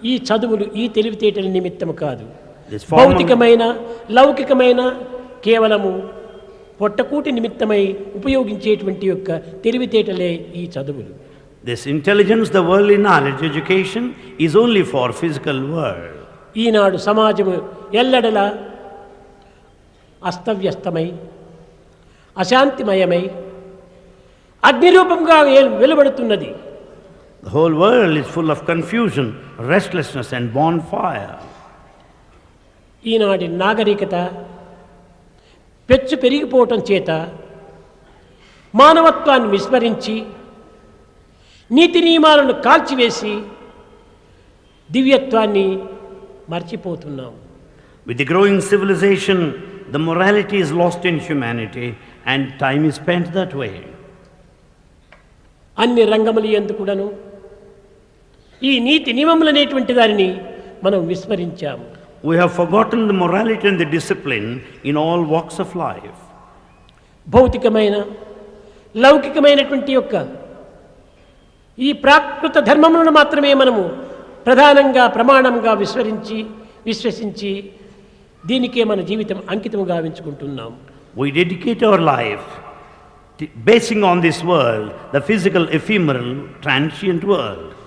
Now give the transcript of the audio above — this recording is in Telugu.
ఈ చదువులు ఈ తెలివితేటల నిమిత్తము కాదు. This formal- భౌతికమైన లౌకికమైన కేవలము పొట్టకూటి నిమిత్తమై ఉపయోగించేటువంటి యొక్క తెలివితేటలే ఈ చదువులు. This intelligence, the worldly knowledge, education is only for physical world. ఈనాడు సమాజము ఎల్లడలా అస్తవ్యస్తమై అశాంతిమయమై అగ్నిరూపంగా వెలువడుతున్నది. The whole world is full of confusion, restlessness and bonfire. ఈనాటి నాగరికత పెచ్చు పెరిగిపోవటం చేత మానవత్వాన్ని విస్మరించి నీతి నియమాలను కాల్చివేసి దివ్యత్వాన్ని మర్చిపోతున్నాం. With the growing civilization, the morality is lost in humanity and time is spent that way. అన్ని రంగముల యందు కూడాను ఈ నీతి నియమములు అనేటువంటి దానిని మనం విస్మరించాము. We have forgotten the morality and the discipline in all walks of life. భౌతికమైన లౌకికమైనటువంటి యొక్క ఈ ప్రాకృత ధర్మములను మాత్రమే మనము ప్రధానంగా ప్రమాణంగా విశ్వసించి దీనికే మన జీవితం అంకితం గావించుకుంటున్నాం. We dedicate our life basing on this world, the physical, ephemeral, transient world.